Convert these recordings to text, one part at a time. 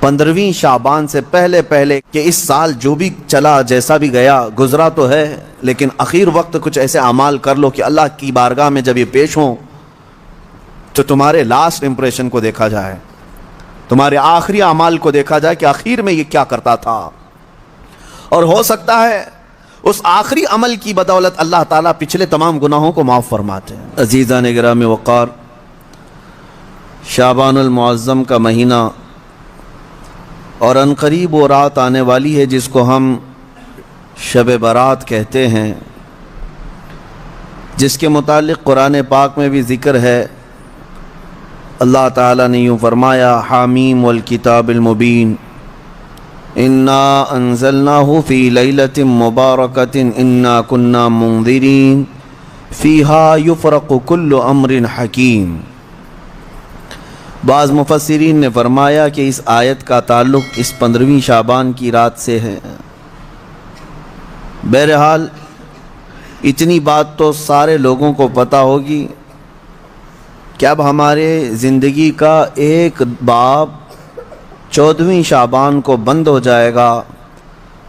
15ویں شعبان سے پہلے کہ اس سال جو بھی چلا جیسا بھی گیا گزرا تو ہے، لیکن اخیر وقت کچھ ایسے اعمال کر لو کہ اللہ کی بارگاہ میں جب یہ پیش ہوں تو تمہارے لاسٹ امپریشن کو دیکھا جائے، تمہارے آخری اعمال کو دیکھا جائے کہ آخر میں یہ کیا کرتا تھا. اور ہو سکتا ہے اس آخری عمل کی بدولت اللہ تعالیٰ پچھلے تمام گناہوں کو معاف فرماتے ہیں. عزیزان گرامی وقار، شعبان المعظم کا مہینہ اور عنقریب وہ رات آنے والی ہے جس کو ہم شب برات کہتے ہیں، جس کے متعلق قرآن پاک میں بھی ذکر ہے. اللہ تعالیٰ نے یوں فرمایا: حامیم والکتاب المبین انا انزلناہ فی لیلۃ مبارکۃ انا کنا منذرین فیہا یفرق کل امر حکیم. بعض مفسرین نے فرمایا کہ اس آیت کا تعلق اس 15ویں شعبان کی رات سے ہے. بہرحال اتنی بات تو سارے لوگوں کو پتہ ہوگی کہ اب ہمارے زندگی کا ایک باب 14ویں شعبان کو بند ہو جائے گا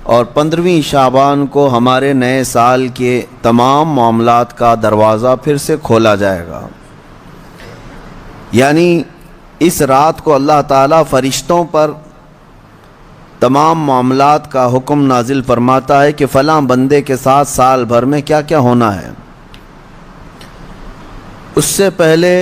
اور 15ویں شعبان کو ہمارے نئے سال کے تمام معاملات کا دروازہ پھر سے کھولا جائے گا. یعنی اس رات کو اللہ تعالیٰ فرشتوں پر تمام معاملات کا حکم نازل فرماتا ہے کہ فلاں بندے کے ساتھ سال بھر میں کیا کیا ہونا ہے. اس سے پہلے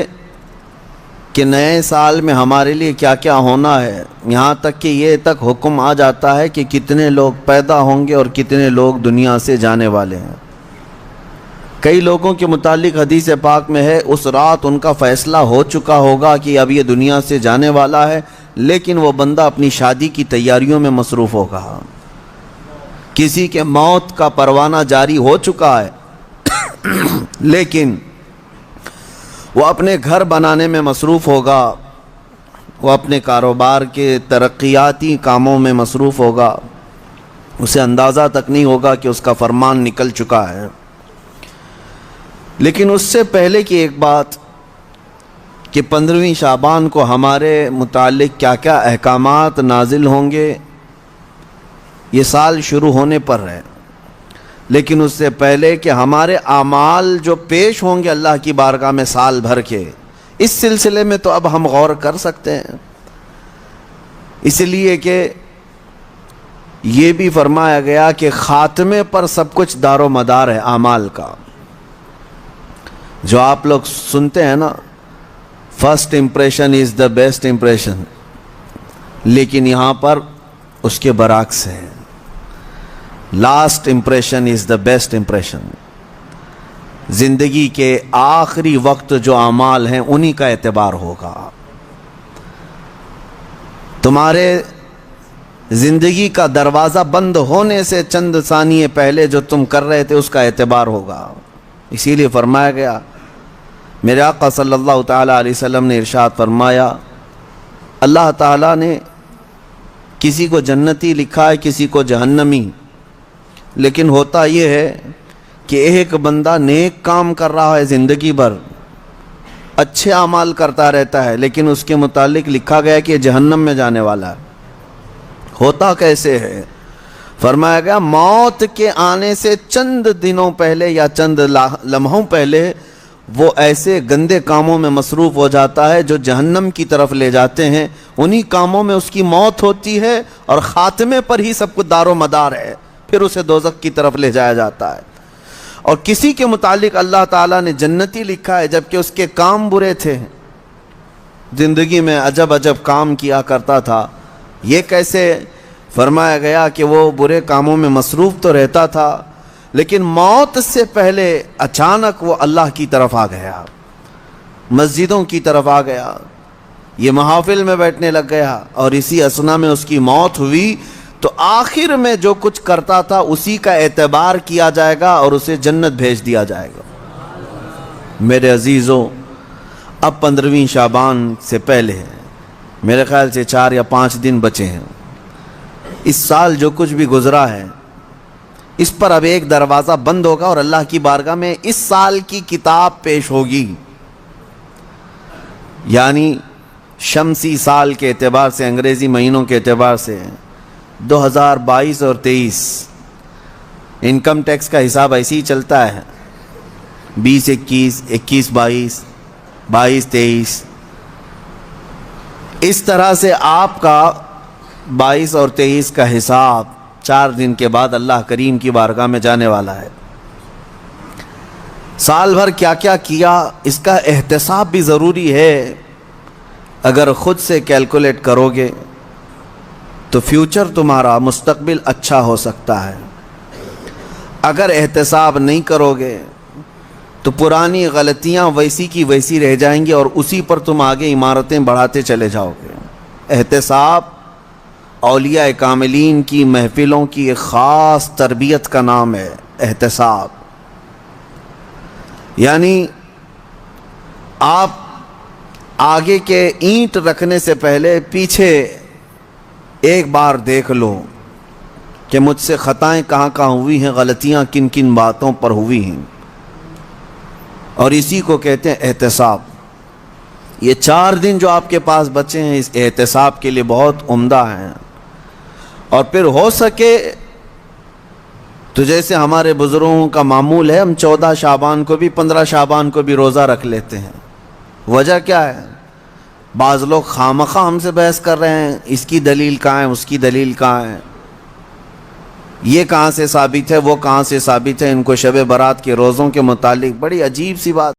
کہ نئے سال میں ہمارے لیے کیا کیا ہونا ہے، یہاں تک کہ یہ تک حکم آ جاتا ہے کہ کتنے لوگ پیدا ہوں گے اور کتنے لوگ دنیا سے جانے والے ہیں. کئی لوگوں کے متعلق حدیث پاک میں ہے اس رات ان کا فیصلہ ہو چکا ہوگا کہ اب یہ دنیا سے جانے والا ہے، لیکن وہ بندہ اپنی شادی کی تیاریوں میں مصروف ہوگا. کسی کے موت کا پروانہ جاری ہو چکا ہے لیکن وہ اپنے گھر بنانے میں مصروف ہوگا، وہ اپنے کاروبار کے ترقیاتی کاموں میں مصروف ہوگا، اسے اندازہ تک نہیں ہوگا کہ اس کا فرمان نکل چکا ہے. لیکن اس سے پہلے کی ایک بات کہ 15ویں شعبان کو ہمارے متعلق کیا کیا احکامات نازل ہوں گے یہ سال شروع ہونے پر ہے، لیکن اس سے پہلے کہ ہمارے اعمال جو پیش ہوں گے اللہ کی بارگاہ میں سال بھر کے، اس سلسلے میں تو اب ہم غور کر سکتے ہیں. اس لیے کہ یہ بھی فرمایا گیا کہ خاتمے پر سب کچھ دار و مدار ہے اعمال کا. جو آپ لوگ سنتے ہیں نا، first impression is the best impression, لیکن یہاں پر اس کے برعکس ہے، last impression is the best impression. زندگی کے آخری وقت جو اعمال ہیں انہی کا اعتبار ہوگا. تمہارے زندگی کا دروازہ بند ہونے سے چند ثانیے پہلے جو تم کر رہے تھے اس کا اعتبار ہوگا. اسی لیے فرمایا گیا، میرے آقا صلی اللہ تعالیٰ علیہ وسلم نے ارشاد فرمایا، اللہ تعالیٰ نے کسی کو جنتی لکھا ہے کسی کو جہنمی، لیکن ہوتا یہ ہے کہ ایک بندہ نیک کام کر رہا ہے زندگی بھر، اچھے اعمال کرتا رہتا ہے، لیکن اس کے متعلق لکھا گیا کہ جہنم میں جانے والا ہے. ہوتا کیسے ہے؟ فرمایا گیا موت کے آنے سے چند دنوں پہلے یا چند لمحوں پہلے وہ ایسے گندے کاموں میں مصروف ہو جاتا ہے جو جہنم کی طرف لے جاتے ہیں. انہی کاموں میں اس کی موت ہوتی ہے اور خاتمے پر ہی سب کچھ دار و مدار ہے، پھر اسے دوزخ کی طرف لے جایا جاتا ہے. اور کسی کے متعلق اللہ تعالیٰ نے جنتی لکھا ہے جبکہ اس کے کام برے تھے، زندگی میں عجب عجب کام کیا کرتا تھا. یہ کیسے؟ فرمایا گیا کہ وہ برے کاموں میں مصروف تو رہتا تھا لیکن موت سے پہلے اچانک وہ اللہ کی طرف آ گیا، مسجدوں کی طرف آ گیا، یہ محافل میں بیٹھنے لگ گیا، اور اسی اثنا میں اس کی موت ہوئی. تو آخر میں جو کچھ کرتا تھا اسی کا اعتبار کیا جائے گا اور اسے جنت بھیج دیا جائے گا. میرے عزیزوں، اب 15ویں شعبان سے پہلے ہے، میرے خیال سے 4 یا 5 دن بچے ہیں. اس سال جو کچھ بھی گزرا ہے اس پر اب ایک دروازہ بند ہوگا اور اللہ کی بارگاہ میں اس سال کی کتاب پیش ہوگی. یعنی شمسی سال کے اعتبار سے، انگریزی مہینوں کے اعتبار سے 2022 اور 23 انکم ٹیکس کا حساب ایسے ہی چلتا ہے، 20-21، 21-22، 22-23، اس طرح سے آپ کا 22 اور 23 کا حساب 4 دن کے بعد اللہ کریم کی بارگاہ میں جانے والا ہے۔ سال بھر کیا کیا کیا، اس کا احتساب بھی ضروری ہے۔ اگر خود سے کیلکولیٹ کرو گے تو فیوچر تمہارا، مستقبل اچھا ہو سکتا ہے۔ اگر احتساب نہیں کرو گے تو پرانی غلطیاں ویسی کی ویسی رہ جائیں گی اور اسی پر تم آگے عمارتیں بڑھاتے چلے جاؤ گے۔ احتساب اولیاء کاملین کی محفلوں کی ایک خاص تربیت کا نام ہے، احتساب۔ یعنی آپ آگے کے اینٹ رکھنے سے پہلے پیچھے ایک بار دیکھ لو کہ مجھ سے خطائیں کہاں کہاں ہوئی ہیں، غلطیاں کن کن باتوں پر ہوئی ہیں، اور اسی کو کہتے ہیں احتساب۔ یہ 4 دن جو آپ کے پاس بچے ہیں اس احتساب کے لیے بہت عمدہ ہیں۔ اور پھر ہو سکے تو جیسے ہمارے بزرگوں کا معمول ہے، ہم 14 شعبان کو بھی 15 شعبان کو بھی روزہ رکھ لیتے ہیں۔ وجہ کیا ہے؟ بعض لوگ خامخواہ ہم سے بحث کر رہے ہیں، اس کی دلیل کہاں ہے، اس کی دلیل کہاں ہے، یہ کہاں سے ثابت ہے، وہ کہاں سے ثابت ہے۔ ان کو شب برات کے روزوں کے متعلق بڑی عجیب سی بات